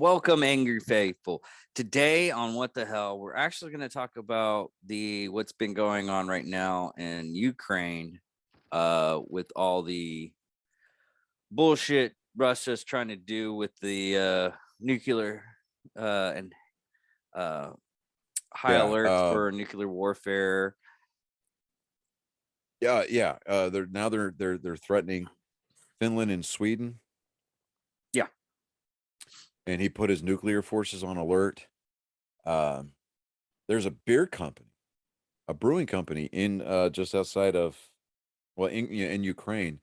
Welcome, Angry Faithful. Today on What the Hell, we're actually going to talk about what's been going on right now in Ukraine, with all the bullshit Russia's trying to do with the nuclear and high Yeah, alerts for nuclear warfare. yeah. They're threatening Finland and Sweden. Yeah. And he put his nuclear forces on alert. There's a beer company, a brewing company in just outside of, in Ukraine.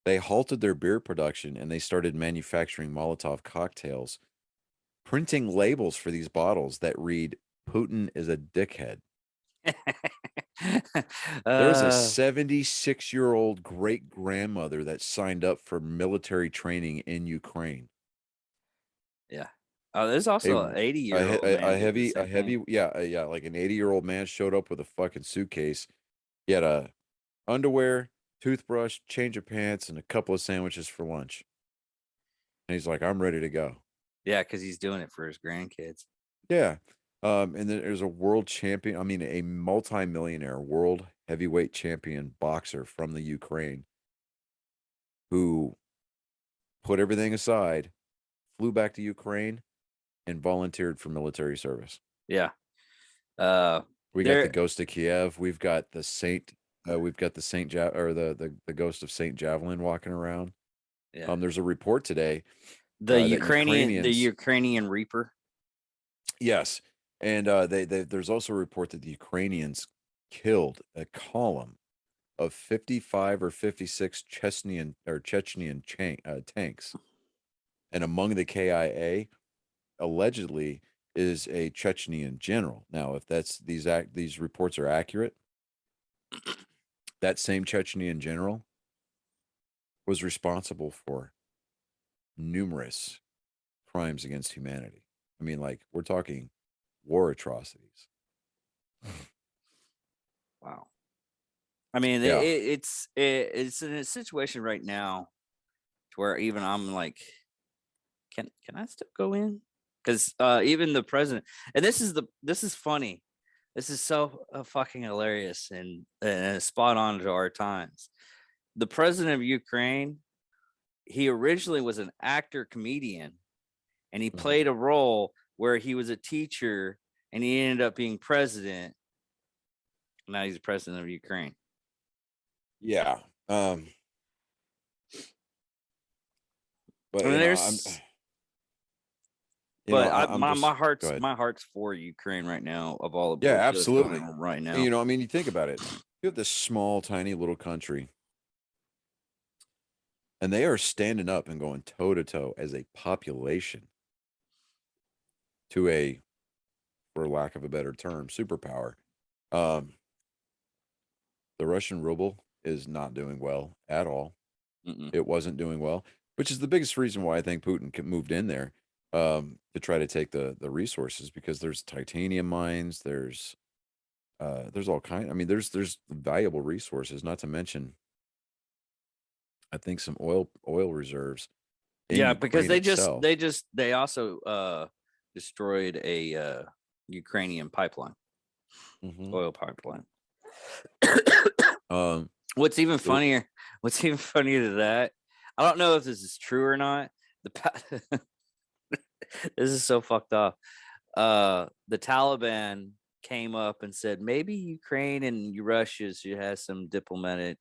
They halted their beer production and they started manufacturing Molotov cocktails, printing labels for these bottles that read "Putin is a dickhead." There's a 76-year-old great grandmother that signed up for military training in Ukraine. Yeah. There's also an 80-year-old man doing the same thing. Yeah, like an 80-year-old man showed up with a fucking suitcase. He had a underwear, toothbrush, change of pants, and a couple of sandwiches for lunch. And he's like, I'm ready to go. Yeah, because he's doing it for his grandkids. Yeah. And then there's a world champion, a multi-millionaire world heavyweight champion boxer from the Ukraine who put everything aside, flew back to Ukraine, and volunteered for military service. Yeah. We got the Ghost of Kiev. We've got the Saint. We've got the the Ghost of Saint Javelin walking around. Yeah. There's a report today. The Ukrainian Reaper. Yes, and there's also a report that the Ukrainians killed a column of 55 or 56 Chechenian tanks, and among the KIA, allegedly, is a Chechenian general. Now, if these reports are accurate, that same Chechenian general was responsible for numerous crimes against humanity. I mean, like, we're talking war atrocities. Wow. I mean, Yeah. it's in a situation right now to where even I'm like, can I still go in? Because even the president, and this is funny. This is so fucking hilarious and spot on to our times. The president of Ukraine, he originally was an actor comedian, and he played a role where he was a teacher, and he ended up being president. Now he's the president of Ukraine. Yeah. But I mean, my heart's for Ukraine right now. Of all the bullshit absolutely that's going on right now, and, you think about it. You have this small, tiny little country, and they are standing up and going toe to toe as a population to a, for lack of a better term, superpower. Um, the Russian ruble is not doing well at all. It wasn't doing well, which is the biggest reason why I think Putin moved in there, to try to take the resources, because there's titanium mines, there's all kind. I mean, there's valuable resources, not to mention, I think, some oil reserves in because Ukraine they also destroyed a Ukrainian pipeline, oil pipeline. What's even funnier than that, I don't know if this is true or not. This is so fucked up. The Taliban came up and said maybe Ukraine and Russia should have some diplomatic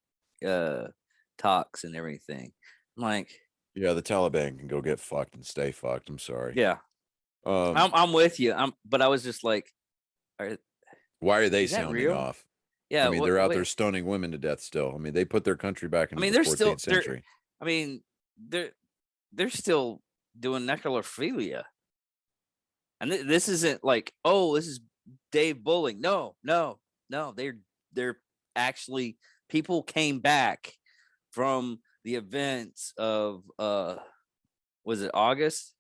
talks and everything. I'm like, yeah, the Taliban can go get fucked and stay fucked. I'm sorry. Yeah. I'm with you. But I was just like, why are they sounding off? Yeah, I mean, they're out there stoning women to death still. I mean, they put their country back into the 14th century. I mean, they're still doing necrophilia. And this isn't like, oh, this is Dave bullying. No. They're actually, people came back from the events of was it August?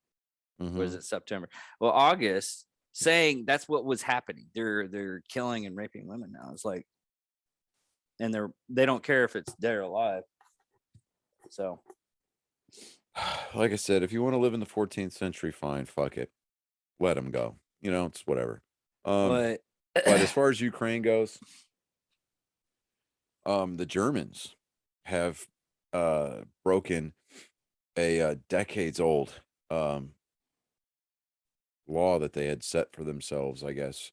Or is it September? Well, August, saying that's what was happening. They're killing and raping women now. It's like, and they don't care if it's dead or alive. So Like I said, if you want to live in the 14th century, fine, fuck it, let them go. It's whatever. Um, But but as far as Ukraine goes, the Germans have broken a decades old um, law that they had set for themselves, I guess,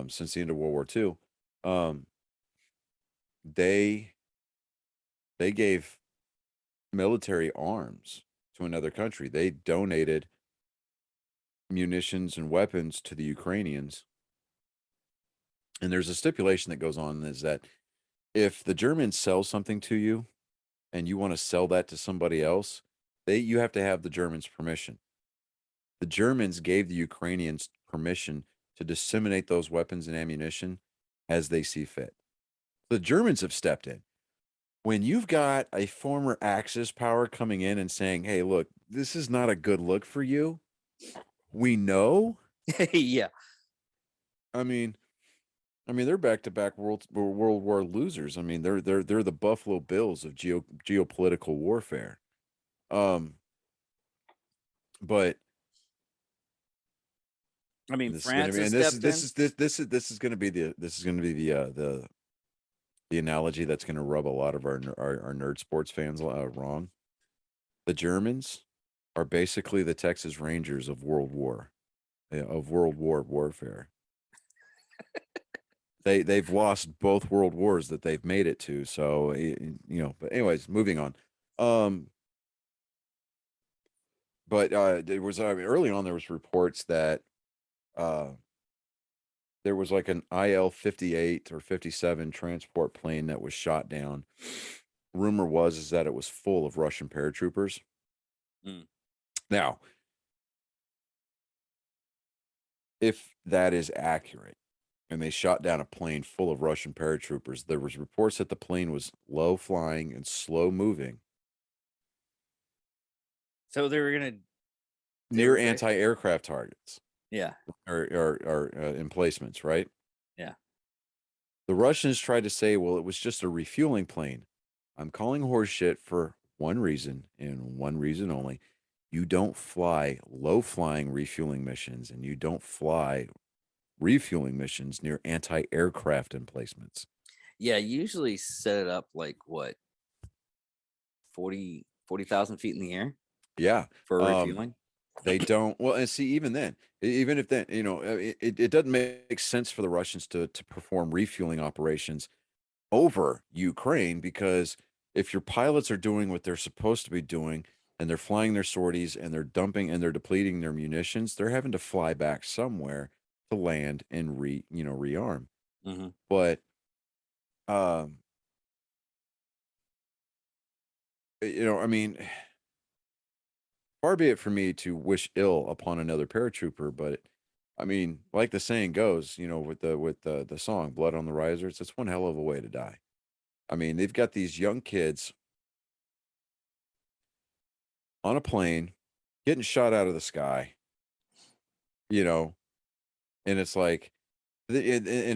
since the end of World War II. Um, they they gave military arms to another country. They donated munitions and weapons to the Ukrainians. And there's a stipulation that goes on is that if the Germans sell something to you and you want to sell that to somebody else, you have to have the Germans' permission. The Germans gave the Ukrainians permission to disseminate those weapons and ammunition as they see fit. The Germans have stepped in. When you've got a former Axis power coming in and saying, "Hey, look, this is not a good look for you," we know. yeah, I mean, they're back-to-back World War losers. I mean, they're the Buffalo Bills of geopolitical warfare. Um, but I mean, this is going to France be, has and this is stepped this in. is this is going to be the analogy that's going to rub a lot of our nerd sports fans wrong. The Germans are basically the Texas Rangers of World War warfare. They've lost both world wars that they've made it to. So but anyways, moving on. Um, but there was early on there was reports that uh there was like an IL-58 or 57 transport plane that was shot down. Rumor is that it was full of Russian paratroopers. Mm. Now, if that is accurate, and they shot down a plane full of Russian paratroopers, there was reports that the plane was low flying and slow moving So they were gonna. They near were. anti-aircraft targets Yeah. or emplacements, right? Yeah. The Russians tried to say, well, it was just a refueling plane. I'm calling horseshit for one reason and one reason only. You don't fly low flying refueling missions and you don't fly refueling missions near anti aircraft emplacements. Yeah. Usually set it up like what 40,000 feet in the air Yeah. for Um, refueling. they don't. Well, and see, even then, even if then, it doesn't make sense for the Russians to perform refueling operations over Ukraine because if your pilots are doing what they're supposed to be doing and they're flying their sorties and they're dumping and they're depleting their munitions, they're having to fly back somewhere to land and rearm. Hmm. But um, I mean, far be it for me to wish ill upon another paratrooper, but I mean, like the saying goes, with the song "Blood on the Risers," it's one hell of a way to die. I mean, they've got these young kids on a plane getting shot out of the sky, you know, and it's like, and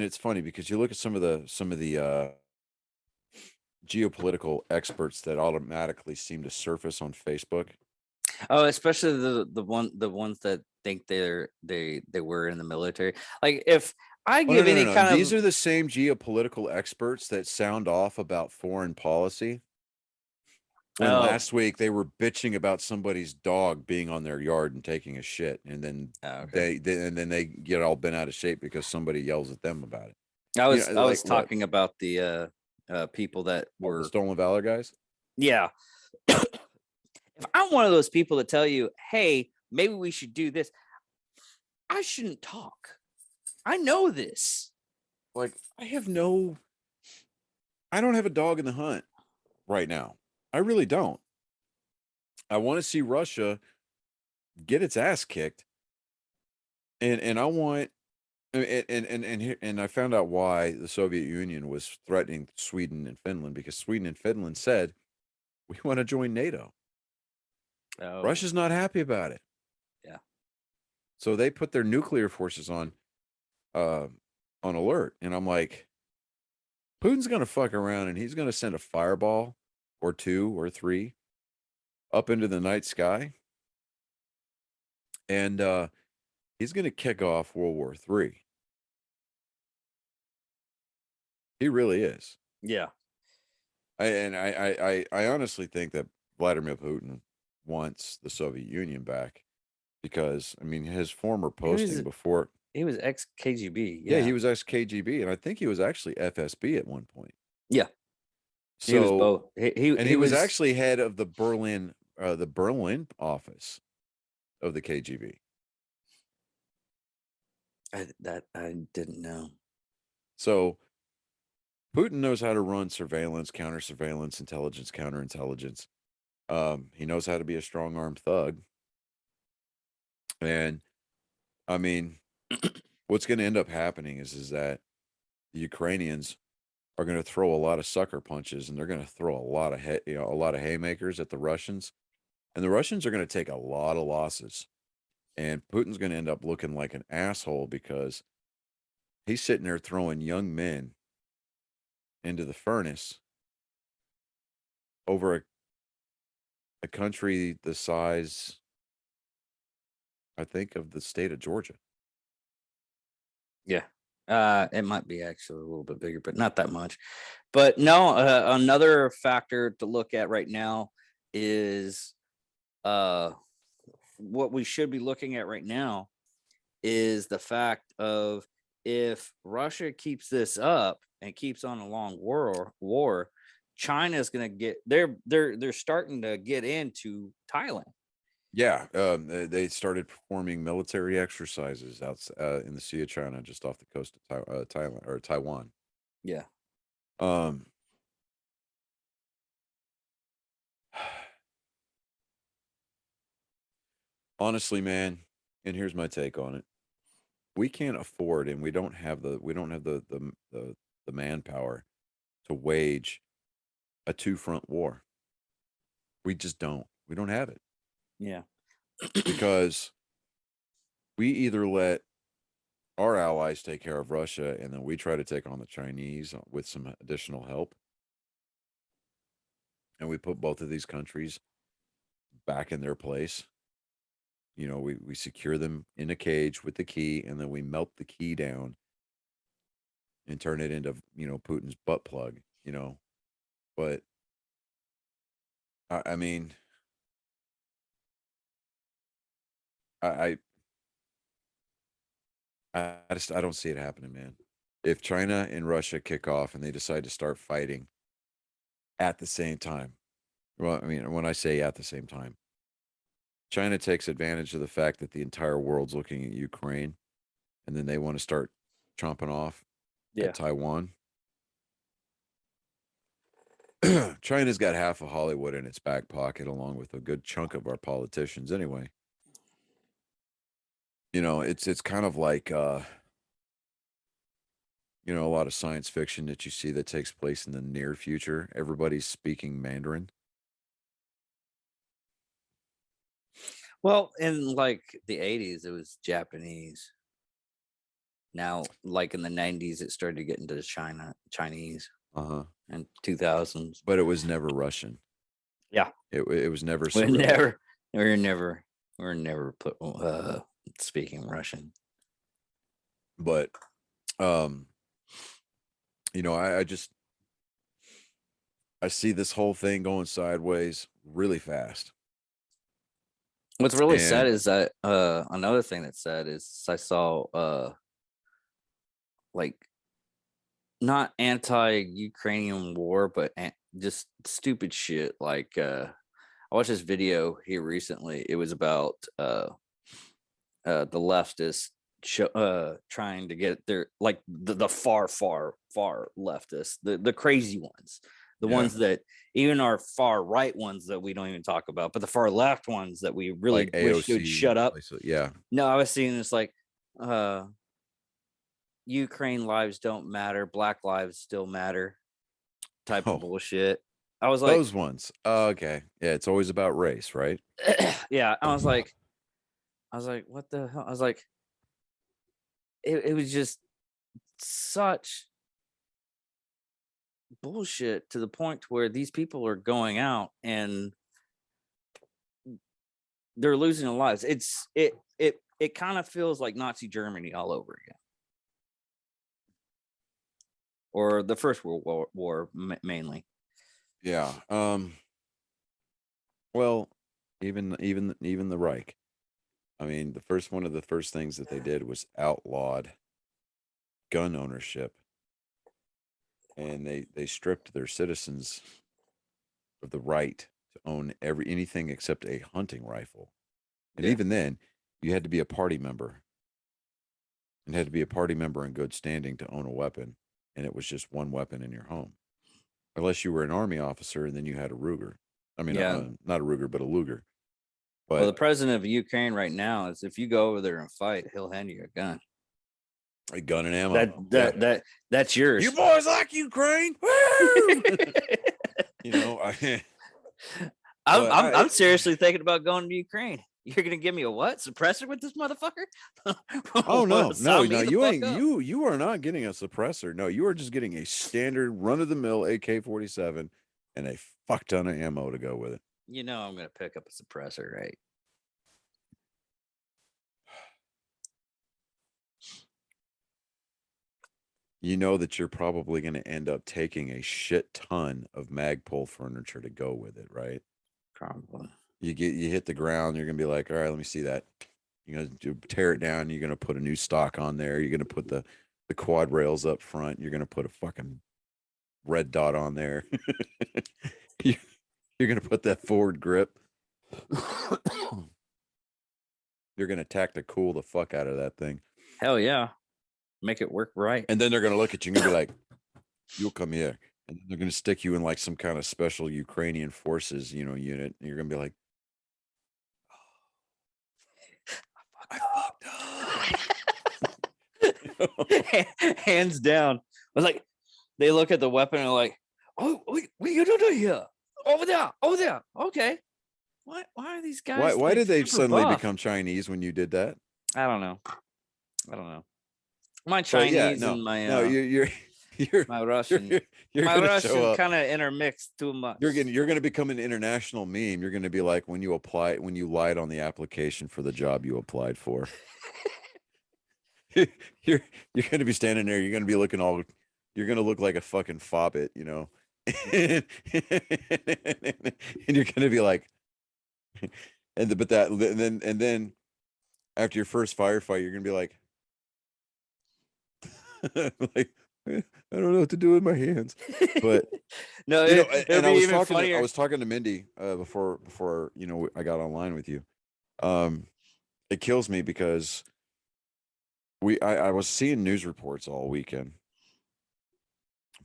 it's funny because you look at some of the geopolitical experts that automatically seem to surface on Facebook. Oh, especially the ones that think they were in the military. Like if I Oh no, give no, no, any no! And kind these of. are the same geopolitical experts that sound off about foreign policy. When Oh, last week they were bitching about somebody's dog being on their yard and taking a shit, and then okay. they get all bent out of shape because somebody yells at them about it. I was I Like was what? talking about the people that Oh, the were. stolen valor guys? Yeah. If I'm one of those people that tell you, "Hey, maybe we should do this," I shouldn't talk. I know this. Like I don't have a dog in the hunt right now. I really don't. I want to see Russia get its ass kicked, and I want and I found out why the Soviet Union was threatening Sweden and Finland because Sweden and Finland said we want to join NATO. Oh, Russia's not happy about it, yeah. so they put their nuclear forces uh, on alert. And I'm like, Putin's gonna fuck around and he's gonna send a fireball or two or three up into the night sky, and he's going to kick off World War III. He really is. Yeah. I honestly think that Vladimir Putin wants the Soviet Union back because I mean his former He was posting before. he was ex KGB. Yeah, Yeah. he was ex KGB, and I think he was actually FSB at one point. Yeah. He was So, both. He and he he was was actually head of the Berlin office of the KGB. I didn't know. So Putin knows how to run surveillance, counter surveillance, intelligence, counterintelligence. He knows how to be a strong armed thug. And I mean, what's going to end up happening is that the Ukrainians are going to throw a lot of sucker punches, and they're going to throw a lot of a lot of haymakers at the Russians, and the Russians are going to take a lot of losses, and Putin's going to end up looking like an asshole because he's sitting there throwing young men into the furnace over a country the size, I think, of the state of Georgia. Yeah. It might be actually a little bit bigger, but not that much. But no, another factor to look at right now is uh what we should be looking at right now is the fact of if Russia keeps this up and keeps on a long war, China's going to get they're starting to get into Thailand. Yeah, they started performing military exercises out in the Sea of China, just off the coast of Thailand or Taiwan. Yeah. Um, honestly, man, and here's my take on it: we can't afford, and we don't have the manpower to wage a two front war. We just don't. We don't have it Yeah. because we either let our allies take care of Russia, and then we try to take on the Chinese with some additional help, and we put both of these countries back in their place. You know, we secure them in a cage with the key, and then we melt the key down and turn it into, Putin's butt plug, But I mean, I I don't see it happening, man. If China and Russia kick off and they decide to start fighting at the same time, well, I mean, when I say at the same time, China takes advantage of the fact that the entire world's looking at Ukraine, and then they want to start chomping off at Yeah. Taiwan. China's got half of Hollywood in its back pocket, along with a good chunk of our politicians. Anyway, it's kind of like a lot of science fiction that you see that takes place in the near future. Everybody's speaking Mandarin. Well, in like the 80s, it was Japanese. Now, like in the 90s, it started getting to Chinese, Uh huh. and 2000s. But it was never Russian. Yeah. It was never We Cyrillic. we're never put speaking Russian. But um, I see this whole thing going sideways really fast. What's really sad And is that another thing that's sad is I saw like not anti-Ukrainian war, but just stupid shit. Like I watched this video here recently. It was about the leftists trying to get their like the far leftists, the crazy ones, the yeah, ones that even our far right ones that we don't even talk about, but the far left ones that we like really wish would AOC, shut up. yeah. No, I was seeing this like uh Ukraine lives don't matter, black lives still matter type of Oh, bullshit. I was like, those ones. Oh, okay. Yeah, it's always about race, right? yeah, I was like, what the hell? I was like, it was just such bullshit to the point where these people are going out and they're losing their lives. It kind of feels like Nazi Germany all over again, or the First World War mainly. Yeah. Well, even the Reich. I mean, one of the first things that they did was outlawed gun ownership, and they stripped their citizens of the right to own anything except a hunting rifle. And Yeah. even then, you had to be a party member, and had to be a party member in good standing to own a weapon, and it was just one weapon in your home, unless you were an army officer, and then you had a Ruger. I mean, Yeah. not a Ruger, but a Luger. Well, the But president of Ukraine right now is, if you go over there and fight, he'll hand you a gun. a gun and ammo. That's yours. You boys like Ukraine? Woo! You know, I'm seriously thinking about going to Ukraine. You're gonna give me a what? Suppressor with this motherfucker? Oh no, Sign me the you fuck ain't up. you are not getting a suppressor. No, you are just getting a standard run of the mill AK-47 and a fuck ton of ammo to go with it. You know I'm gonna pick up a suppressor, right? You know that you're probably going to end up taking a shit ton of Magpul furniture to go with it, right? Probably. You hit the ground, you're gonna be like, all right, let me see that. You're gonna tear it down. You're gonna put a new stock on there. You're gonna put the quad rails up front. You're gonna put a fucking red dot on there. You're gonna put that forward grip. You're gonna tactic cool the fuck out of that thing. Hell yeah, make it work right. And then they're gonna look at you and be like, "You'll come here." And they're gonna stick you in like some kind of special Ukrainian forces, unit. And you're gonna be like, I fucked up. Hands down. I was like, they look at the weapon and are like, "Oh, what are you doing here? Over there. Okay. Why are these guys? Why did they suddenly buff? become Chinese when you did that? I don't know. My Chinese and my you're my Russian. You're my gonna Russian kind of intermixed too much. You're gonna become an international meme. You're gonna be like when you lied on the application for the job you applied for. you're gonna be standing there. You're gonna be looking all. You're gonna look like a fucking fobbit, and you're gonna be like, and then after your first firefight, you're gonna be like, like, I don't know what to do with my hands. But no, and I was talking to Mindy before I got online with you. It kills me because I was seeing news reports all weekend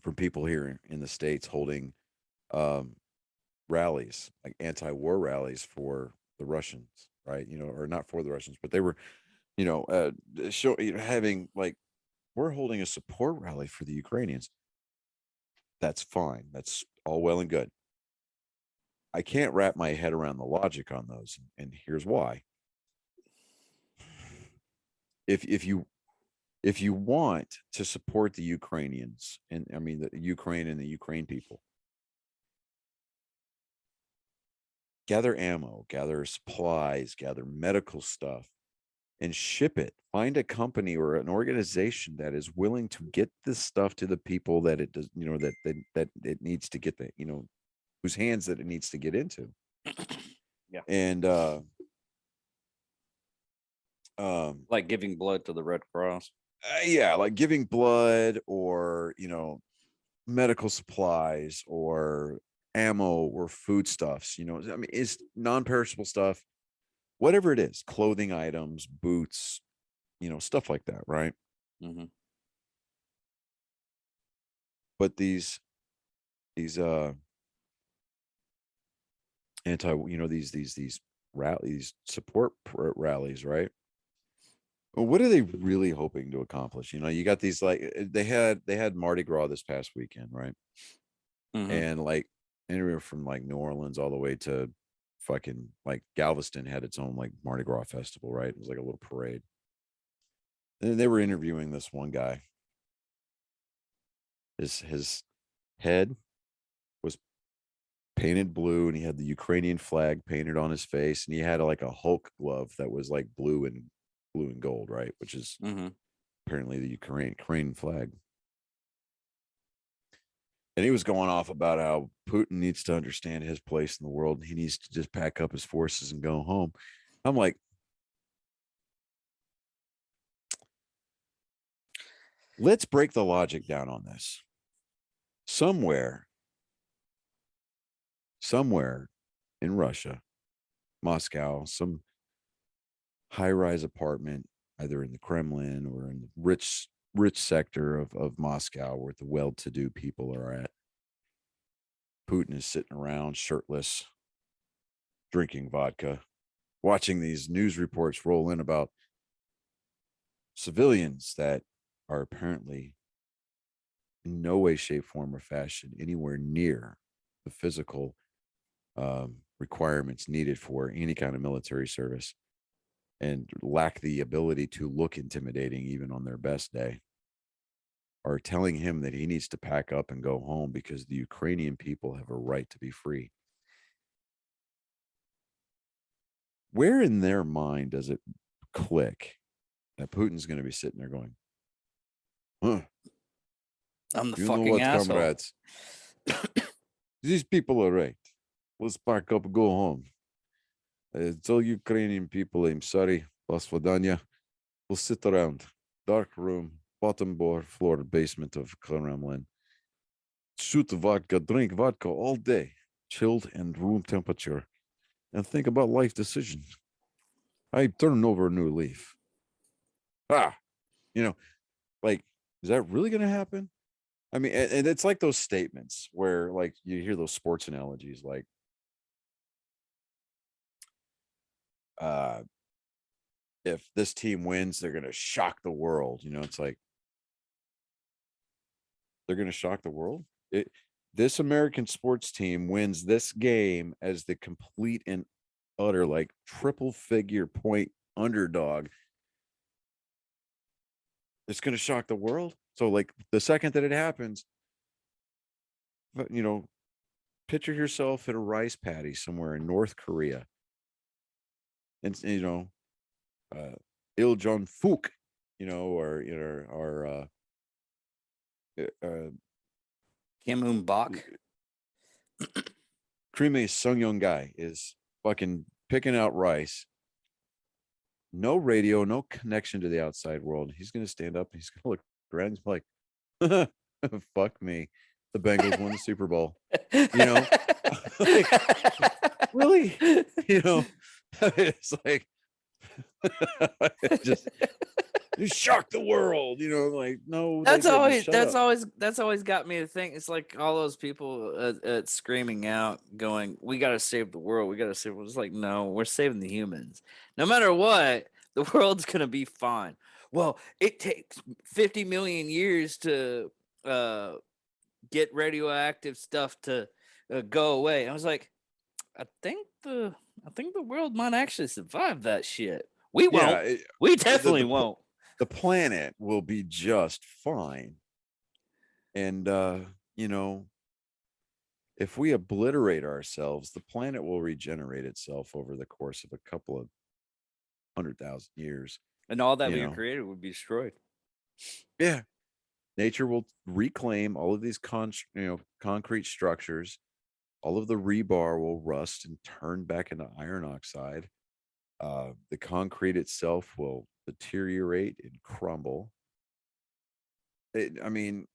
from people here in the States holding rallies, like anti-war rallies for the Russians, right? Or not for the Russians, but they were, having like, we're holding a support rally for the Ukrainians. That's fine. That's all well and good. I can't wrap my head around the logic on those, and here's why. If you want to support the Ukrainians, and I mean the Ukraine and the Ukraine people, gather ammo, gather supplies, gather medical stuff, and ship it. Find a company or an organization that is willing to get this stuff to the people that it does, that it needs to get, whose hands that it needs to get into. Yeah. And like giving blood to the Red Cross. Yeah, like giving blood, or medical supplies, or ammo, or foodstuffs. I mean, it's non-perishable stuff, whatever it is, clothing items, boots, stuff like that, right? Mm-hmm. But these these rallies, support rallies, right? Well, what are they really hoping to accomplish? You got these, like, they had Mardi Gras this past weekend, right? Mm-hmm. And like anywhere from like New Orleans all the way to fucking like Galveston had its own like Mardi Gras festival, right? It was like a little parade. And they were interviewing this one guy. His head was painted blue, and he had the Ukrainian flag painted on his face, and he had like a Hulk glove that was like blue and gold, right? Which is Mm-hmm. apparently the Ukrainian flag. And he was going off about how Putin needs to understand his place in the world, and he needs to just pack up his forces and go home. I'm like, let's break the logic down on this. Somewhere in Russia, Moscow, some high-rise apartment, either in the Kremlin or in the rich sector of Moscow where the well-to-do people are at. Putin is sitting around shirtless, drinking vodka, watching these news reports roll in about civilians that are apparently in no way, shape, form, or fashion anywhere near the physical requirements needed for any kind of military service, and lack the ability to look intimidating even on their best day, are telling him that he needs to pack up and go home because the Ukrainian people have a right to be free. Where in their mind does it click that Putin's going to be sitting there going, huh, I'm the you know fucking what, asshole. comrades? These people are right. Let's pack up and go home. Tell Ukrainian people I'm sorry, Pasvidanya. We'll sit around, dark room, bottom floor, basement of Kremlin. Shoot vodka, drink vodka all day, chilled and room temperature, and think about life decisions. I turn over a new leaf. You know, like, is that really going to happen? I mean, and it's like those statements where, like, you hear those sports analogies, like, if this team wins, they're going to shock the world. It's like, they're going to shock the world. This American sports team wins this game as the complete and utter, like, triple figure point underdog. It's going to shock the world. So, like, the second that it happens, picture yourself in a rice paddy somewhere in North Korea, and Il Jong Fook, or Kim Un Bak. Creamy Sung Young guy is fucking picking out rice. No radio, no connection to the outside world. He's gonna stand up and he's gonna look around and he's like, fuck me. The Bengals won the Super Bowl. Like, really? It's like, just you shock the world, like, no, That's shut up. always got me to think. It's like all those people screaming out, going, "We got to save the world. We got to save." It's like, no, we're saving the humans. No matter what, the world's gonna be fine. Well, it takes 50 million years to get radioactive stuff to go away. I was like, I think the world might actually survive that shit. We won't. Yeah, We definitely won't. the planet will be just fine. And if we obliterate ourselves, the planet will regenerate itself over the course of a couple of 100,000 years. And all that we created would be destroyed. Yeah. Nature will reclaim all of these concrete structures. All of the rebar will rust and turn back into iron oxide. The concrete itself will deteriorate and crumble. Have you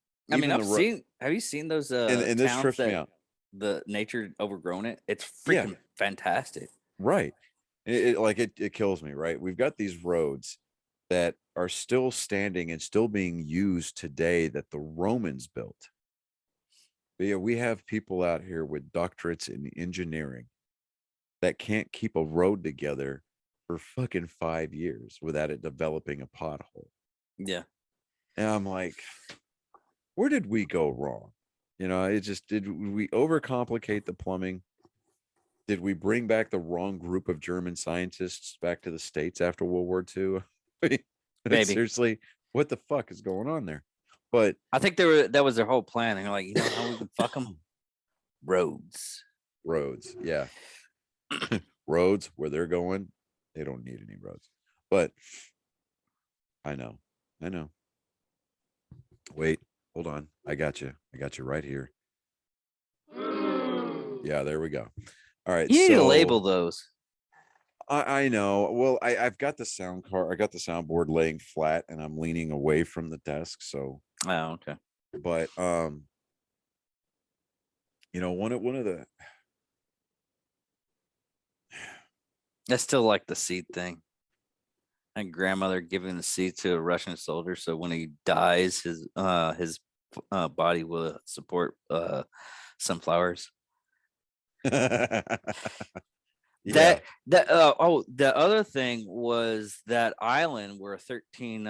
seen those and this towns trips me that out. the nature overgrown it? It's freaking fantastic. Right. It kills me, right? We've got these roads that are still standing and still being used today that the Romans built. But yeah, we have people out here with doctorates in engineering that can't keep a road together for fucking 5 years without it developing a pothole. Yeah. And I'm like, where did we go wrong? Did we overcomplicate the plumbing? Did we bring back the wrong group of German scientists back to the States after World War II? Maybe. Seriously, what the fuck is going on there? But I think that was their whole plan. They're like, how we can fuck them? Roads. Roads, yeah. Roads where they're going, they don't need any roads. But I know. Wait, hold on. I got you right here. Yeah, there we go. All right, You need to so label those. I know. Well, I've got the sound card. I got the soundboard laying flat, and I'm leaning away from the desk. So, Oh, okay. but one of the That's still like the seed thing. My grandmother giving the seed to a Russian soldier, so when he dies, his body will support sunflowers. yeah, The other thing was that island where 13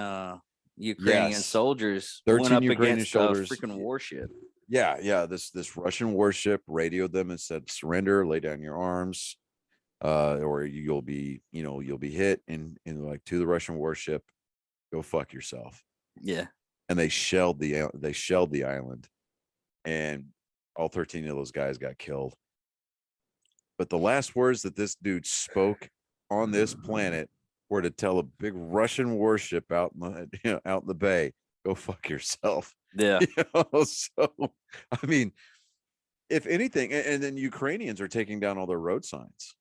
Ukrainian yes, soldiers went 13 up Ukrainian against a soldiers. freaking warship. Yeah. This Russian warship radioed them and said, "Surrender, lay down your arms, or you'll be hit." And like, to the Russian warship, "Go fuck yourself." Yeah. And they shelled the island, and all 13 of those guys got killed. But the last words that this dude spoke on this planet were to tell a big Russian warship out in the bay, "Go fuck yourself." Yeah. So I mean, if anything, and then Ukrainians are taking down all their road signs,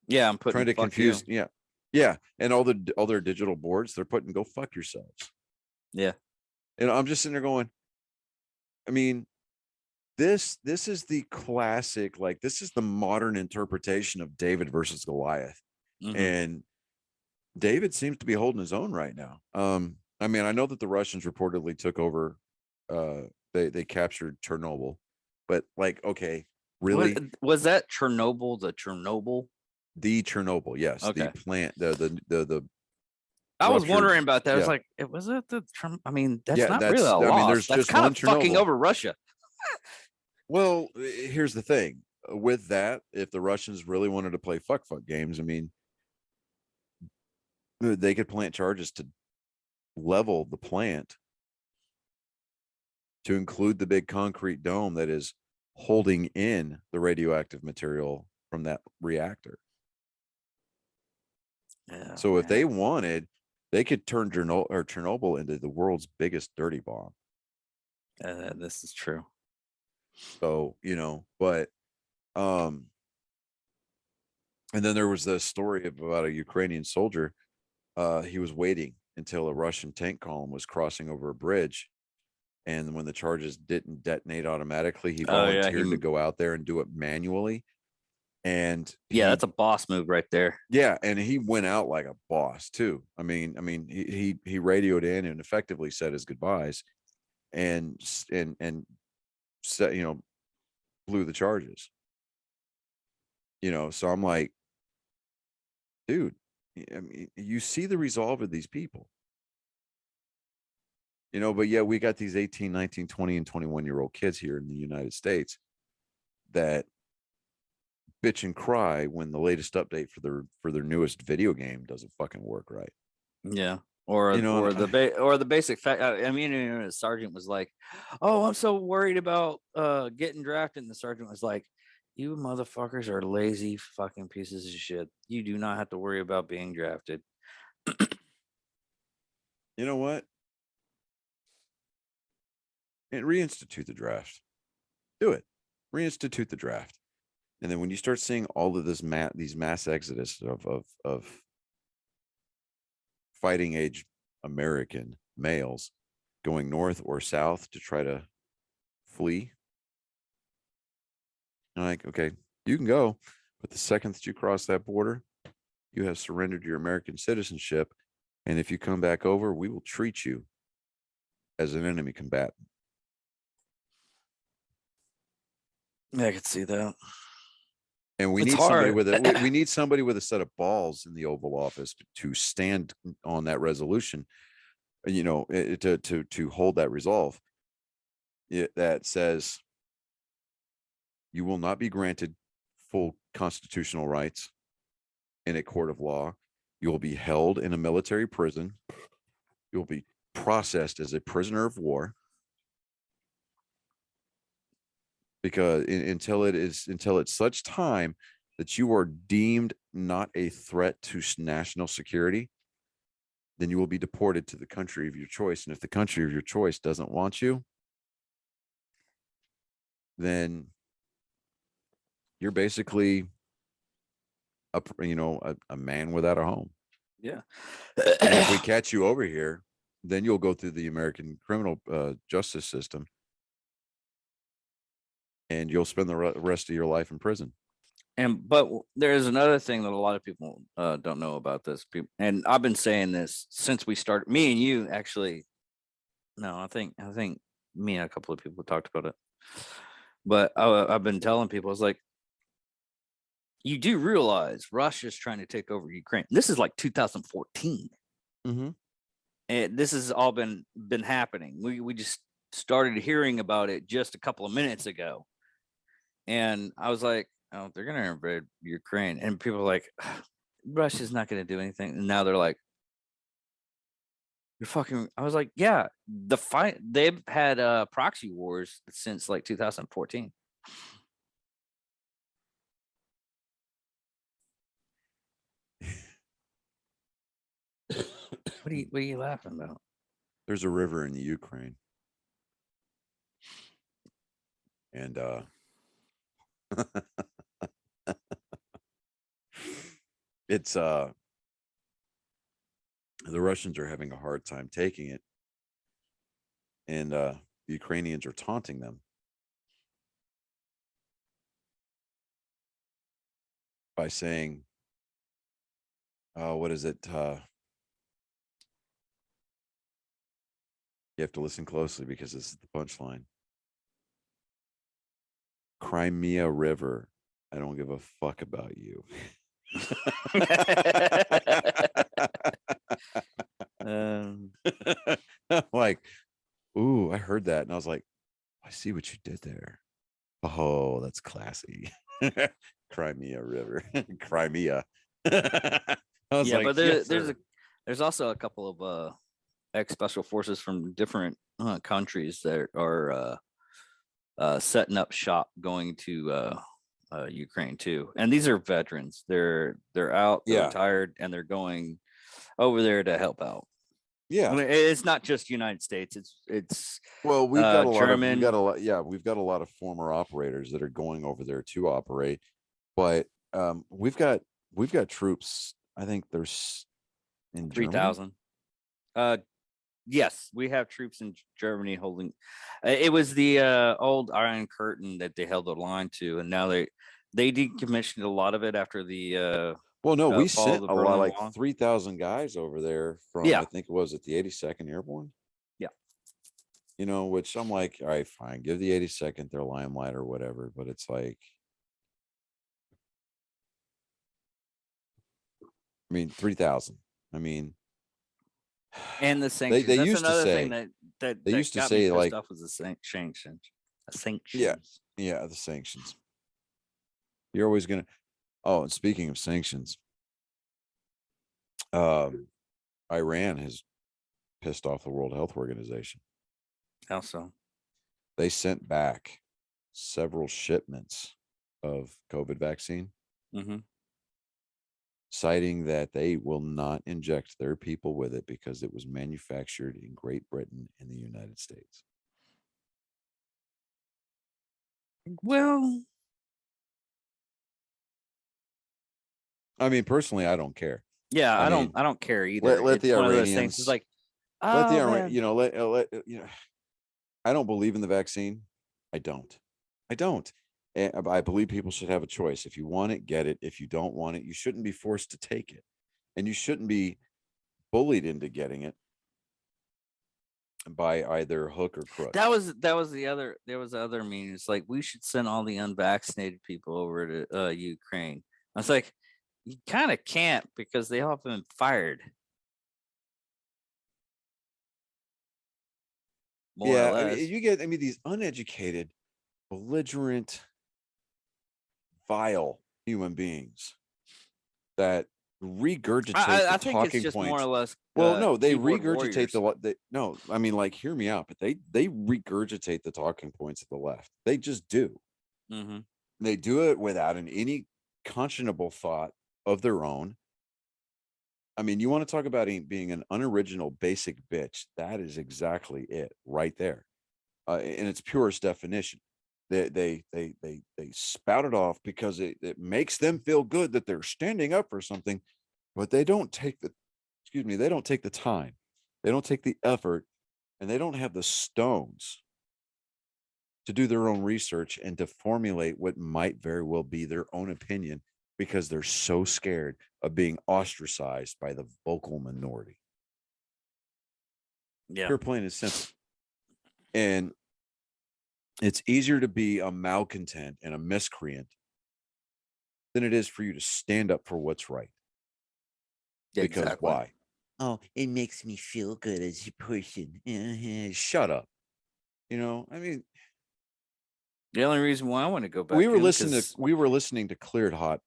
Yeah. I'm trying putting to fuck confuse. you. Yeah, and all their digital boards, they're putting "Go fuck yourselves." Yeah. And I'm just sitting there going, I mean, this is the classic, like, this is the modern interpretation of David versus Goliath. Mhm. And David seems to be holding his own right now. I mean, I know that the Russians reportedly took over, they captured Chernobyl, but like, okay, really? Was that Chernobyl? The Chernobyl? The Chernobyl, yes, the Okay. plant, the I was ruptured, wondering about that. I was yeah. like, was it the Trump? I mean, that's Yeah, not really a I mean, loss. there's That's just kind one of fucking Chernobyl. over Russia. Well, here's the thing with that: if the Russians really wanted to play fuck games, I mean, they could plant charges to level the plant, to include the big concrete dome that is holding in the radioactive material from that reactor. Yeah. So if Man. they wanted, they could turn Chernobyl into the world's biggest dirty bomb. This is true. So, but and then there was the story about a Ukrainian soldier. He was waiting until a Russian tank column was crossing over a bridge, and when the charges didn't detonate automatically, he Oh yeah, volunteered to go out there and do it manually. And that's a boss move right there. and he went out like a boss too. I mean, he radioed in and effectively said his goodbyes, and set, blew the charges. So I'm like, dude, I mean, you see the resolve of these people. But yeah, we got these 18, 19, 20, and 21-year-old kids here in the United States that bitch and cry when the latest update for their newest video game doesn't fucking work right. Yeah. Or the basic fact. I mean, the sergeant was like, "Oh, I'm so worried about getting drafted." And the sergeant was like, "You motherfuckers are lazy fucking pieces of shit. You do not have to worry about being drafted." You know what? And reinstitute the draft. Do it. Reinstitute the draft. And then when you start seeing all of these mass exodus of fighting age American males going north or south to try to flee, I'm like, okay, you can go, but the second that you cross that border, you have surrendered your American citizenship, and if you come back over, we will treat you as an enemy combatant. Yeah, I could see that. And we It's need somebody hard. with it. We need somebody with a set of balls in the Oval Office to stand on that resolution, to hold that resolve. That says you will not be granted full constitutional rights in a court of law. You will be held in a military prison. You will be processed as a prisoner of war. because until it's such time that you are deemed not a threat to national security, then you will be deported to the country of your choice. And if the country of your choice doesn't want you, then you're basically a man without a home. Yeah. And if we catch you over here, then you'll go through the American criminal justice system, and you'll spend the rest of your life in prison. But there is another thing that a lot of people don't know about this. And I've been saying this since we started. Me and you actually. No, I think me and a couple of people talked about it. But I've been telling people, it's like, you do realize Russia's trying to take over Ukraine. This is like 2014. Mm-hmm. And this has all been happening. We just started hearing about it just a couple of minutes ago. And I was like, oh, they're going to invade Ukraine. And people are like, Russia's not going to do anything. And now they're like, you're fucking. I was like, yeah, they've had proxy wars since like 2014. What are you laughing about? There's a river in the Ukraine. And it's the Russians are having a hard time taking it, and the Ukrainians are taunting them by saying, what is it? You have to listen closely because this is the punchline. Crimea River, I don't give a fuck about you. Like, ooh, I heard that, and I was like, I see what you did there. Oh, that's classy. Crimea River, Crimea. I was yeah, like, but yes, there's also a couple of ex special forces from different countries that are setting up shop going to Ukraine too. And these are veterans. They're out, they're retired, and they're going over there to help out. Yeah, I mean, it's not just United States. It's well, we've got a German. we've got a lot of former operators that are going over there to operate, but we've got troops. I think there's in 3,000. Yes, we have troops in Germany holding. It was the old Iron Curtain that they held the line to, and now they decommissioned a lot of it after the well, no, we fall of sent the a lot, Berlin like Wall. 3,000 guys over there from, Yeah. I think it was at the 82nd Airborne. Yeah. Which I'm like, all right, fine, give the 82nd their limelight or whatever, but it's like, I mean, 3,000. I mean, and the sanctions. they That's used to another say, thing that they used to got me say, pissed like, off was the sanctions. yeah, the sanctions. You're always gonna. Oh, and speaking of sanctions, Iran has pissed off the World Health Organization. How so? They sent back several shipments of COVID vaccine, citing that they will not inject their people with it because it was manufactured in Great Britain and the United States. Well, I mean, personally, I don't care. yeah, I don't care either. Let It's the one of those Iranians, things. It's like, let the man. I don't believe in the vaccine. I don't. And I believe people should have a choice. If you want it, get it. If you don't want it, you shouldn't be forced to take it, and you shouldn't be bullied into getting it by either hook or crook. That was the other. There was the other meaning. It's like we should send all the unvaccinated people over to Ukraine. I was like, you kind of can't because they all have been fired. More or less. I mean, these uneducated, belligerent, vile human beings that regurgitate I the think talking it's just points. more or less. Well, no, they regurgitate no, I mean, like, hear me out, but they regurgitate the talking points of the left. They just do. Mm-hmm. They do it without any conscionable thought of their own. I mean, you want to talk about being an unoriginal basic bitch. That is exactly it right there. In its purest definition. They spout it off because it makes them feel good that they're standing up for something, but they don't take they don't take the time, they don't take the effort, and they don't have the stones to do their own research and to formulate what might very well be their own opinion because they're so scared of being ostracized by the vocal minority. Yeah. Pure, plain and simple. And it's easier to be a malcontent and a miscreant than it is for you to stand up for what's right. Because Exactly. why? Oh, it makes me feel good as a person. Shut up. I mean, The only reason why I want to go back we were in listening to because Cleared Hot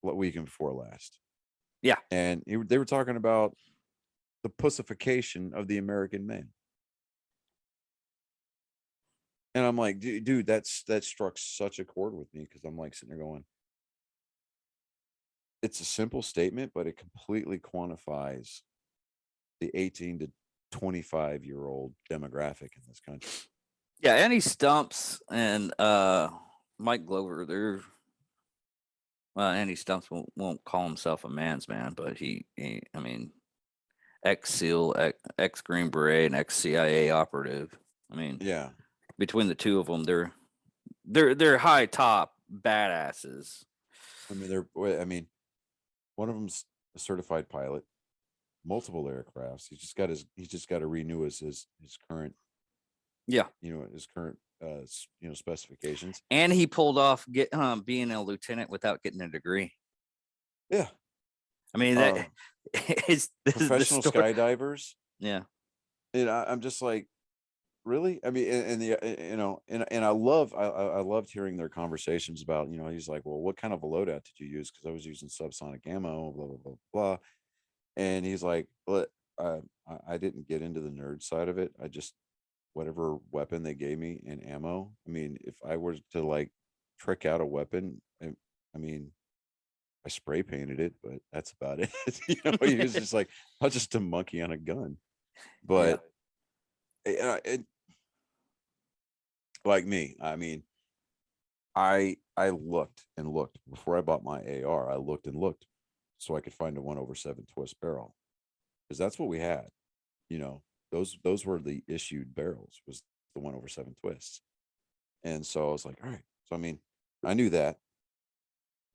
weekend before last. yeah, And they were talking about the pussification of the American man. And I'm like, dude, that struck such a chord with me because I'm like sitting there going, it's a simple statement, but it completely quantifies the 18 to 25-year-old demographic in this country. yeah, Andy Stumps and Mike Glover, they're Andy Stumps won't call himself a man's man, but he I mean, ex SEAL, ex Green Beret, and ex CIA operative. I mean, Yeah. between the two of them, they're high top badasses. I mean, one of them's a certified pilot, multiple aircrafts. He's just got to renew his current, Yeah, his current specifications. and he pulled off being a lieutenant without getting a degree. Yeah. I mean, that is Professional skydivers. Yeah. And I'm just like, really? I mean, and I loved hearing their conversations about, he's like, well, what kind of a loadout did you use? Because I was using subsonic ammo, blah, blah, blah, blah. And he's like, well, I didn't get into the nerd side of it. I just, whatever weapon they gave me and ammo. I mean, if I were to like trick out a weapon, I mean, I spray painted it, but that's about it. He was just like, I was just a monkey on a gun. But like me, I mean, I looked and looked before I bought my AR. I looked and looked so I could find a 1/7 twist barrel because that's what we had. Those were the issued barrels, was the 1/7 twists. And so I was like, all right. So I mean, I knew that.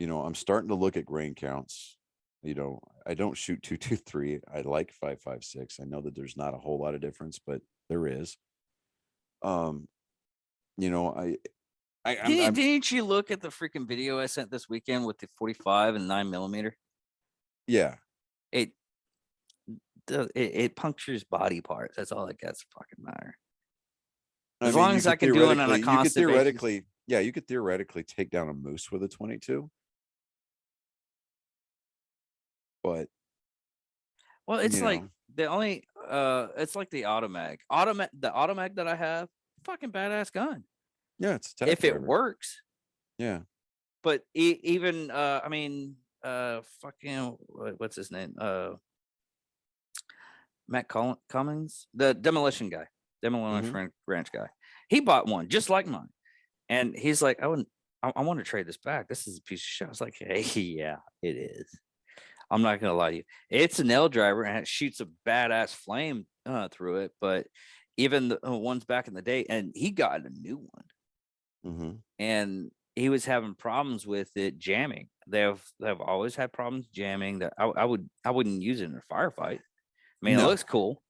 I'm starting to look at grain counts. I don't shoot 223. I like 5.56. I know that there's not a whole lot of difference, but there is. Um, I'm Didn't you look at the freaking video I sent this weekend with the 45 and 9mm? yeah. It punctures body parts. That's all that gets fucking matter. I As mean, long as I can do it on a constant basis. Yeah, you could theoretically take down a moose with a 22. But well, it's like the only it's like the automag. The automag that I have, fucking badass gun. Yeah, it's if it works. Yeah. But even I mean fucking what's his name? Matt Cummings, the demolition guy, demolition ranch guy. He bought one just like mine. And he's like, I want to trade this back. This is a piece of shit. I was like, hey, yeah, it is. I'm not gonna lie to you. It's an L driver and it shoots a badass flame through it. But even the ones back in the day, and he got a new one, and he was having problems with it jamming. They've always had problems jamming. That I wouldn't use it in a firefight. I mean, it looks cool.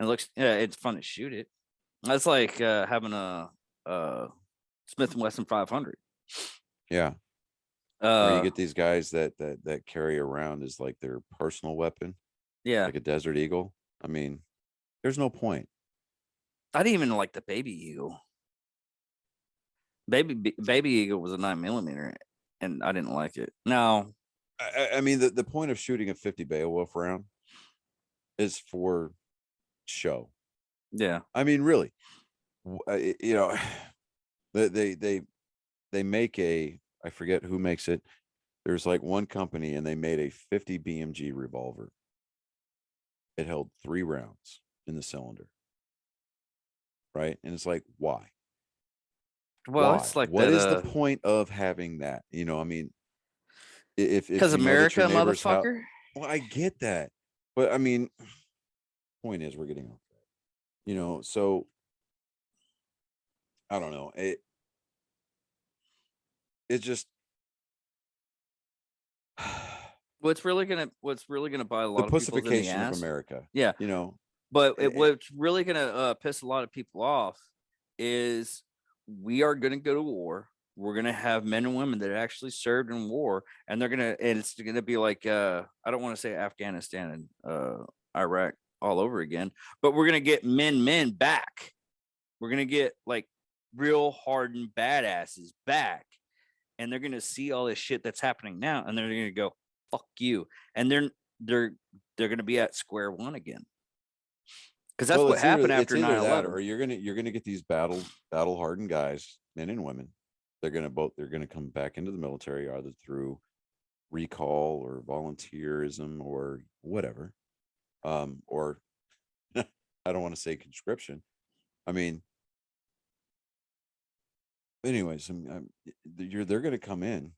It's fun to shoot it. That's like having a Smith & Wesson 500. Yeah. Or you get these guys that carry around as like their personal weapon. Yeah. Like a Desert Eagle. I mean, there's no point. I didn't even like the Baby Eagle. Baby Eagle was a 9mm, and I didn't like it. No. I mean, the point of shooting a 50 Beowulf round is for show. Yeah. I mean, really, they they make I forget who makes it. There's like one company and they made a 50 BMG revolver. It held 3 rounds in the cylinder. Right. And it's like, why? Well, Why? it's like What that. is the point of having that? I mean, if Because you know that America, your neighbor's house, motherfucker. well, I get that. But I mean, point is we're getting off that. So I don't know. It just What's really gonna bite a the lot of people's in the pussification of ass. America. Yeah, You know, but it, what's really gonna piss a lot of people off is we are gonna go to war. We're gonna have men and women that actually served in war, and it's gonna be like I don't want to say Afghanistan and Iraq all over again, but we're gonna get men back. We're gonna get like real hardened badasses back, and they're gonna see all this shit that's happening now, and they're gonna go, "Fuck you," and they're gonna be at square one again, because that's well, what happened it's after either that 9/11. or you're gonna get these battle hardened guys, men and women. They're gonna come back into the military either through recall or volunteerism or whatever. Or I don't want to say conscription. I mean, anyways, they're going to come in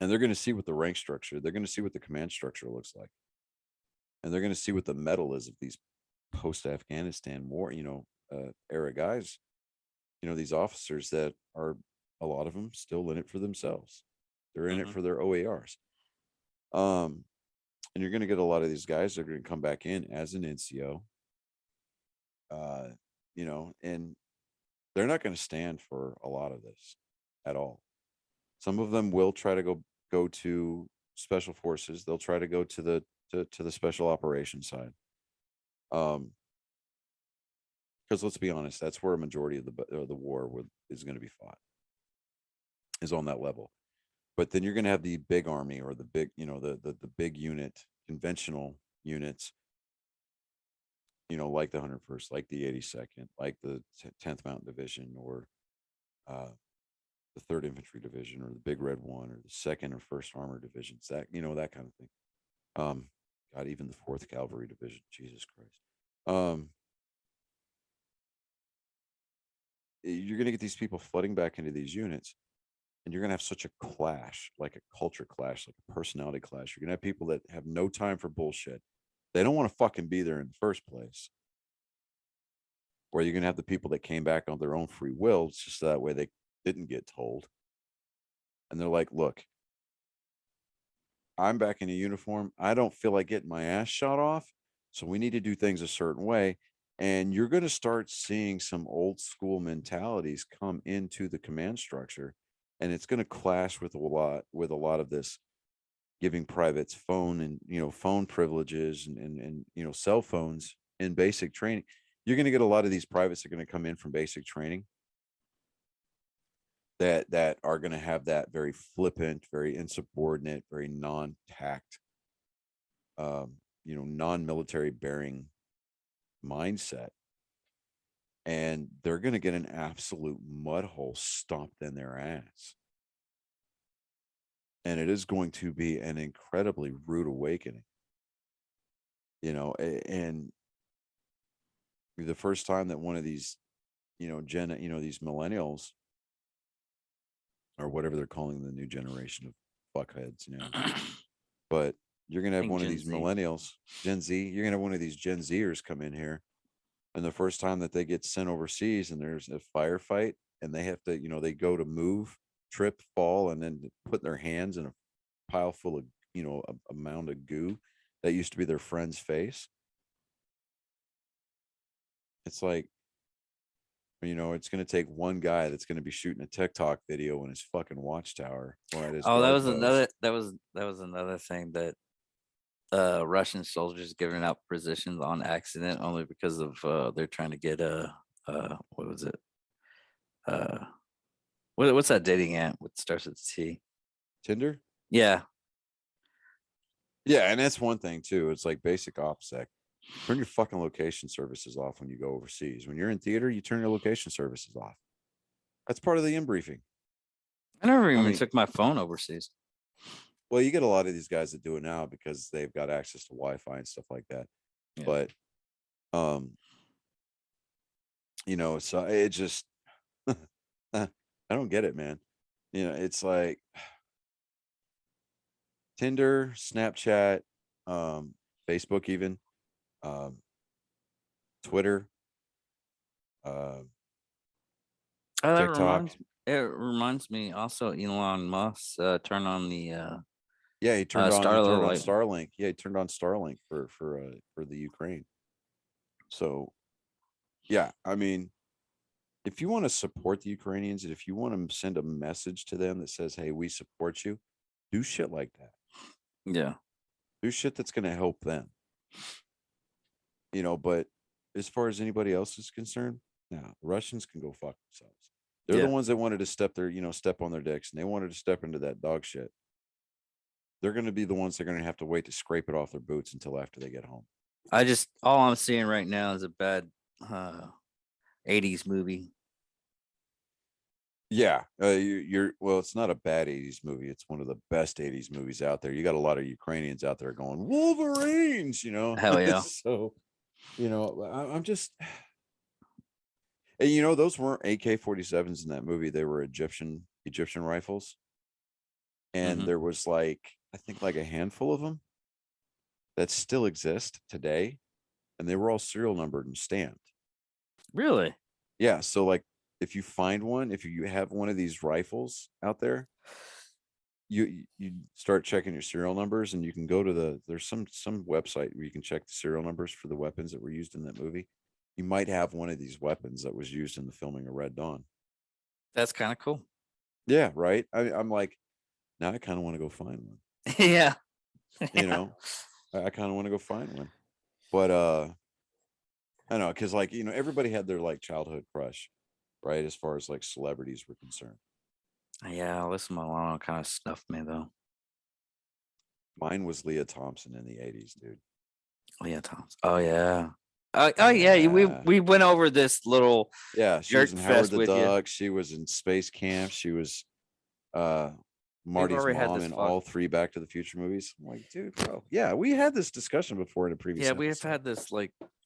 and they're going to see what the rank structure, they're going to see what the command structure looks like, and they're going to see what the metal is of these post Afghanistan war, era guys. These officers that are, a lot of them still in it for themselves. They're in it Mhm. for their OARs. And you're going to get a lot of these guys that are going to come back in as an NCO. And they're not going to stand for a lot of this at all. Some of them will try to go to special forces. They'll try to go to the special operations side. Because let's be honest, that's where a majority of the war is going to be fought, is on that level. But then you're going to have the big army or the big, the big unit, conventional units, like the 101st, like the 82nd, like the 10th Mountain Division, or the 3rd Infantry Division, or the Big Red One, or the 2nd or 1st Armored Divisions, that kind of thing. God, even the 4th Cavalry Division, Jesus Christ. You're going to get these people flooding back into these units, and you're going to have such a clash, like a culture clash, like a personality clash. You're going to have people that have no time for bullshit. They don't want to fucking be there in the first place. Or you're going to have the people that came back on their own free will, just so that way they didn't get told. And they're like, look, I'm back in a uniform. I don't feel like getting my ass shot off. So we need to do things a certain way. And you're going to start seeing some old school mentalities come into the command structure. And it's going to clash with a lot of this giving privates phone and, phone privileges and cell phones in basic training. You're going to get a lot of these privates that are going to come in from basic training that are going to have that very flippant, very insubordinate, very non-tact, non-military bearing mindset. And they're going to get an absolute mud hole stomped in their ass. And it is going to be an incredibly rude awakening. And the first time that one of these, these millennials, or whatever they're calling the new generation of fuckheads now, but you're going to have one of these millennials, Gen Z, you're going to have one of these Gen Zers come in here. And the first time that they get sent overseas and there's a firefight and they have to, they go to move, trip, fall, and then put their hands in a pile full of, a mound of goo that used to be their friend's face. It's like, it's going to take one guy that's going to be shooting a TikTok video in his fucking watchtower at his Oh, that guard was post. another thing that Russian soldiers giving out positions on accident only because of they're trying to get what was it? What's that dating app? What starts with T? Tinder? Yeah. Yeah, and that's one thing too. It's like basic OPSEC. Turn your fucking location services off when you go overseas. When you're in theater, you turn your location services off. That's part of the in briefing. I never I even mean, took my phone overseas. well, you get a lot of these guys that do it now because they've got access to Wi-Fi and stuff like that. Yeah. But so it just I don't get it, man. It's like Tinder, Snapchat, Facebook, even um, Twitter, uh, Oh, that TikTok. reminds me also Elon Musk turn on the Yeah, he turned on Starlight. Starlink. Yeah, he turned on Starlink for the Ukraine. So yeah, I mean, if you want to support the Ukrainians and if you want to send a message to them that says, "Hey, we support you," do shit like that. Yeah. Do shit that's going to help them. But as far as anybody else is concerned, no, the Russians can go fuck themselves. They're the Yeah. ones that wanted to step on their dicks, and they wanted to step into that dog shit. They're going to be the ones that are going to have to wait to scrape it off their boots until after they get home. All I'm seeing right now is a bad 80s movie. Yeah, well. It's not a bad '80s movie. It's one of the best '80s movies out there. You got a lot of Ukrainians out there going Wolverines, Hell yeah. So, I'm just, and those weren't AK-47s in that movie. They were Egyptian rifles, and Mhm. there was I think a handful of them that still exist today, and they were all serial numbered and stamped. Really? Yeah, so if you find one, if you have one of these rifles out there, you start checking your serial numbers, and you can go to there's some website where you can check the serial numbers for the weapons that were used in that movie. You might have one of these weapons that was used in the filming of Red Dawn. That's kind of cool. Yeah, right. I'm like, now I kind of want to go find one. Yeah. I kind of want to go find one, but I know, because everybody had their childhood crush, right? As far as celebrities were concerned. Yeah, Alyssa Milano kind of snuffed me though. Mine was Leah Thompson in the '80s, dude. Leah Thompson. Oh yeah. Oh yeah. We went over this little Yeah, she jerk was in Howard fest the with you. Duck. She was in Space Camp. She was Marty's already had mom this in fuck- all 3 Back to the Future movies. I'm like, dude, bro. Yeah, we had this discussion before in a previous Yeah, we have episode. had this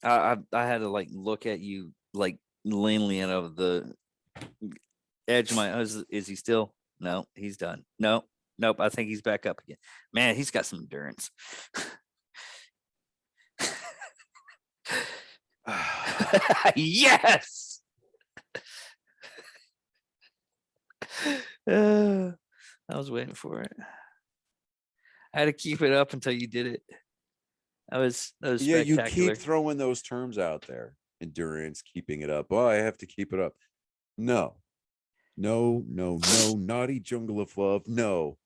I had to look at you leanly out of the edge of my is he still? No, he's done. No, nope. I think he's back up again. Man, he's got some endurance. Yes. I was waiting for it. I had to keep it up until you did it. That was Yeah, you spectacular. keep throwing those terms out there. Endurance, keeping it up. Oh, I have to keep it up. No. Naughty Jungle of Love. No.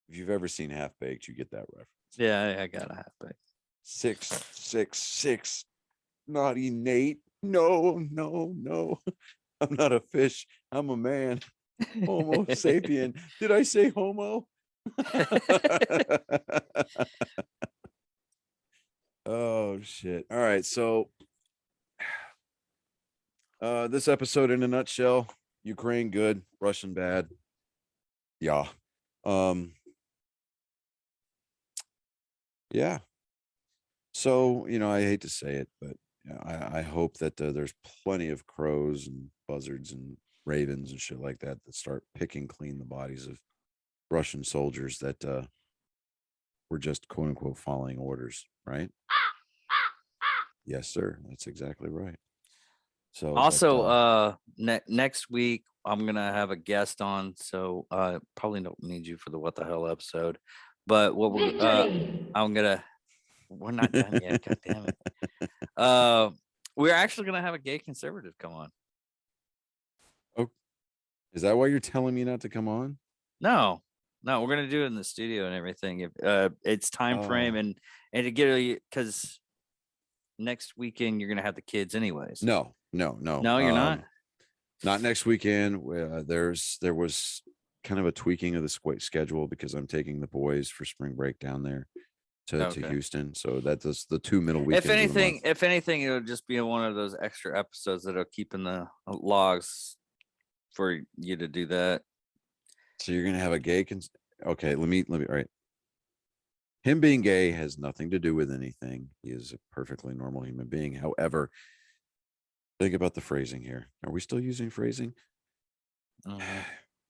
If you've ever seen Half Baked, you get that reference. Yeah, I got a half back. 666. Naughty Nate. No. I'm not a fish. I'm a man. Homo sapien. Did I say homo? Oh shit. All right. So this episode in a nutshell, Ukraine good, Russian bad. Yeah. Yeah. So, I hate to say it, but I hope that there's plenty of crows and buzzards and ravens and shit like that start picking clean the bodies of Russian soldiers that were just quote unquote following orders, right? Yes, sir. That's exactly right. So also, next week I'm gonna have a guest on, so probably don't need you for the what the hell episode. But what I'm gonna we're not done yet. God damn it. We're actually gonna have a gay conservative come on. Oh, is that why you're telling me not to come on? No, we're gonna do it in the studio and everything. If it's time frame and to get because next weekend you're gonna have the kids anyways. No. No, you're not. Not next weekend. There was kind of a tweaking of the schedule because I'm taking the boys for spring break down there to Houston. So that's the 2 middle weekends. If anything, it'll just be one of those extra episodes that'll keep in the logs for you to do that. So you're gonna have a gay okay, let me all right. Him being gay has nothing to do with anything. He is a perfectly normal human being. However, think about the phrasing here. Are we still using phrasing? Mhm.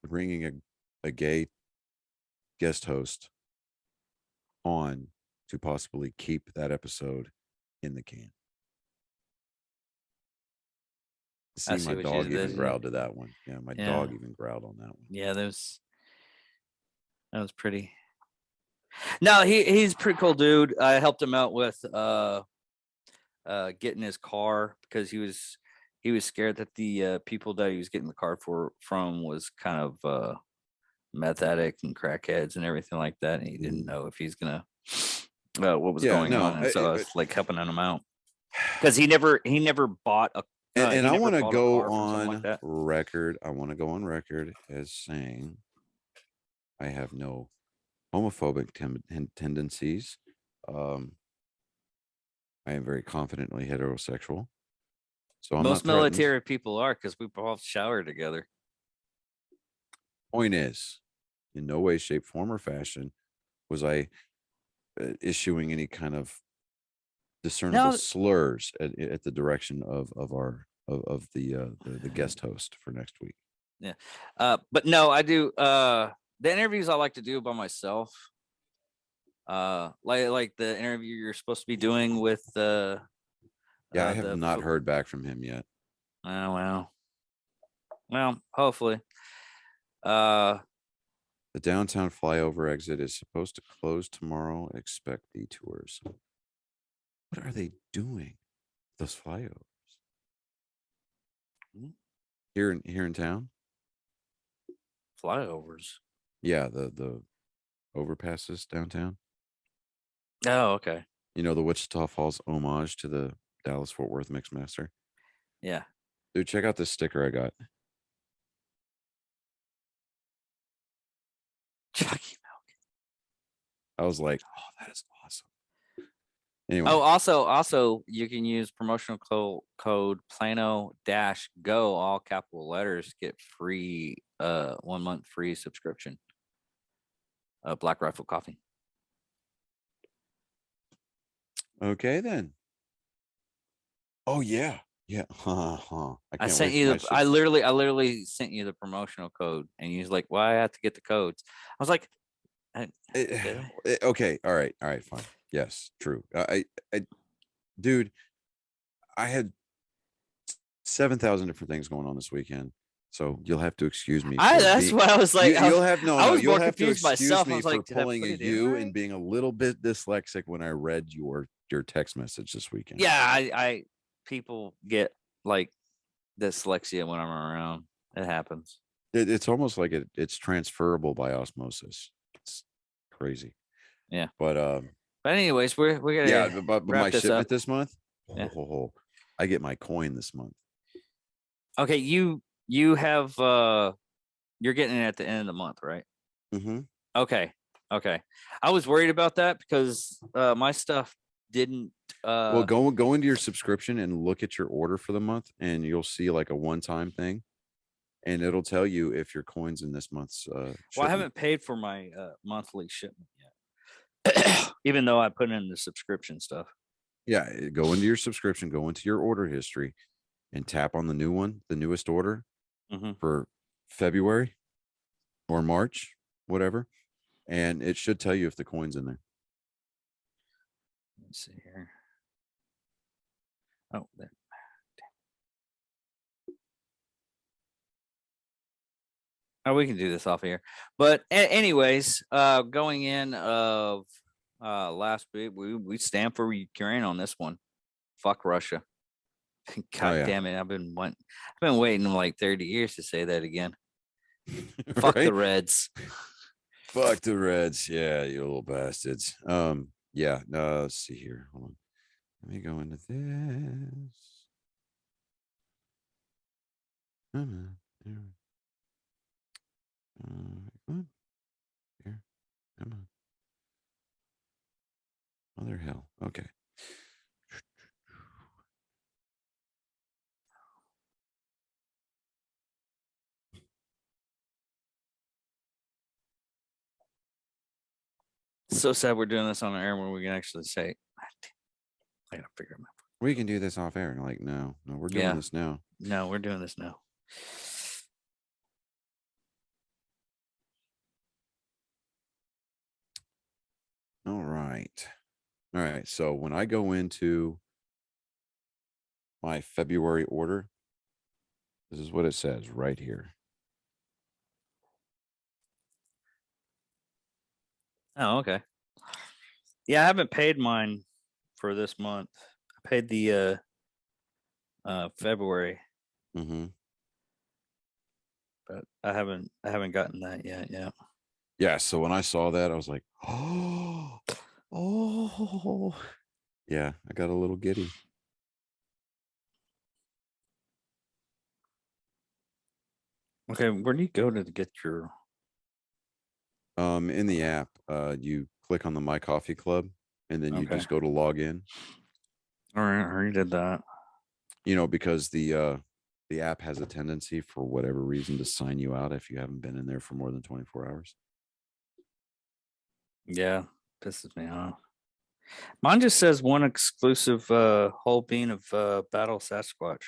Bringing a gay guest host on to possibly keep that episode in the can. I See, see my what you dog even did. Yeah. growled to that one. Yeah, my Yeah. dog even growled on that one. Yeah, that was pretty. No, he's a pretty cool dude. I helped him out with getting his car because he was scared that the people that he was getting the car from was kind of meth addict and crackheads and everything like that, and he didn't know if he's gonna what was Yeah, going no, on, and so I was like helping him out because he never bought a and he I never want to bought a go car from something like on that. record. I want to go on record as saying I have no homophobic tendencies. I am very confidently heterosexual, so I'm not Most threatened. military people are because we both shower together. Point is, in no way, shape, form, or fashion was I issuing any kind of discernible No, slurs at the direction of the guest host for next week. yeah, but no, I do the interviews I like to do by myself. Like the interview you're supposed to be doing with Yeah, I have the not heard back from him yet. oh well, hopefully. Uh, The downtown flyover exit is supposed to close tomorrow. Expect detours. What are they doing? Those flyovers Hmm? here in town? Flyovers. Yeah, the overpasses downtown. Oh, okay. You know, the Wichita Falls homage to the Dallas Fort Worth Mixmaster. Yeah. Dude, check out this sticker I got. Chucky. I was like, oh, that is awesome. Anyway, Oh, also, you can use promotional code Plano Go, all capital letters, get free 1 month free subscription. Black Rifle Coffee. okay then. Oh yeah, yeah. I I can't sent wait for you my the I literally sent you the promotional code, and you was like, "Why I have to get the codes?" I was like, "Did I?" Okay, all right, fine. Yes, true. Dude, I had 7,000 different things going on this weekend, so you'll have to excuse me for That's being. what I was like. You'll have no, I no. was You'll more have to confused excuse myself. I me was for like, "Did I pulling put a it in you and right?" being a little bit dyslexic when I read your text message this weekend. Yeah, I people get like dyslexia when I'm around. It happens. It's almost like it's transferable by osmosis. It's crazy, Yeah. but But anyways, we're yeah, gonna but wrap my this up. shipment this month, Yeah. I get my coin this month. Okay, you have you're getting it at the end of the month, right? Mm-hmm. Okay. Okay. I was worried about that because my stuff didn't Well, go into your subscription and look at your order for the month, and you'll see like a one-time thing, and it'll tell you if your coin's in this month's well, I shipment. haven't paid for my monthly shipment yet. Even though I put in the subscription stuff. Yeah, go into your subscription, go into your order history, and tap on the new one, the newest order Mm-hmm. for February or March, whatever, and it should tell you if the coin's in there. Let's see here. Oh, there. Oh, we can do this off here. But anyways, going in of last week, we stand for Ukraine on this one. Fuck Russia. Oh God yeah, damn it! I've been waiting like 30 years to say that again. Fuck right? the Reds. Fuck the Reds. Yeah, you little bastards. Yeah. No, let's see here. Hold on. Let me go into this. Come on. Come on. Here. Come on. Mother hell. Okay. It's so sad we're doing this on air when we can actually say, I gotta figure them out. We can do this off air. And like, no, we're doing Yeah. this now. No, we're doing this now. All right. All right. So when I go into my February order, this is what it says right here. Oh, okay. Yeah, I haven't paid mine for this month. I paid the February, Mm-hmm. but I haven't gotten that yet. Yeah. Yeah. So when I saw that, I was like, oh, yeah, I got a little giddy. Okay, where do you go to get your? In the app, you click on the My Coffee Club and then you Okay. just go to log in, All right, I already did that. because the app has a tendency for whatever reason to sign you out if you haven't been in there for more than 24 hours. Yeah, pisses me off. Mine just says one exclusive whole bean of Battle Sasquatch.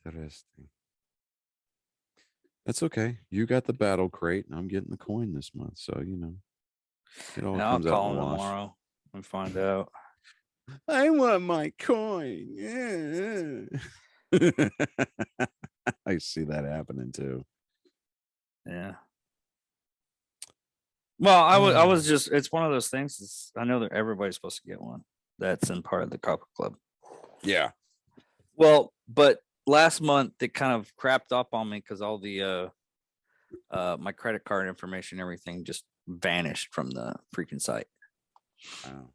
Interesting. That's okay. You got the battle crate and I'm getting the coin this month. So, it all And I'll comes out call in him the wash. tomorrow and find out. I want my coin. Yeah. I see that happening too. Yeah. Well, I was just, it's one of those things. I know that everybody's supposed to get one that's in part of the Copper Club. Yeah. Well, but last month it kind of crapped up on me because all the my credit card information, everything just vanished from the freaking site. Wow.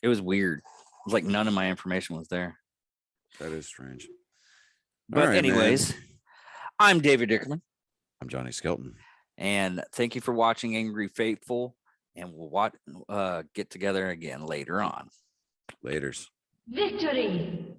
It was weird. It was like none of my information was there. That is strange. But right, anyways, man. I'm David Dickerman. I'm Johnny Skelton. And thank you for watching Angry Faithful. And we'll get together again later on. Laters. Victory!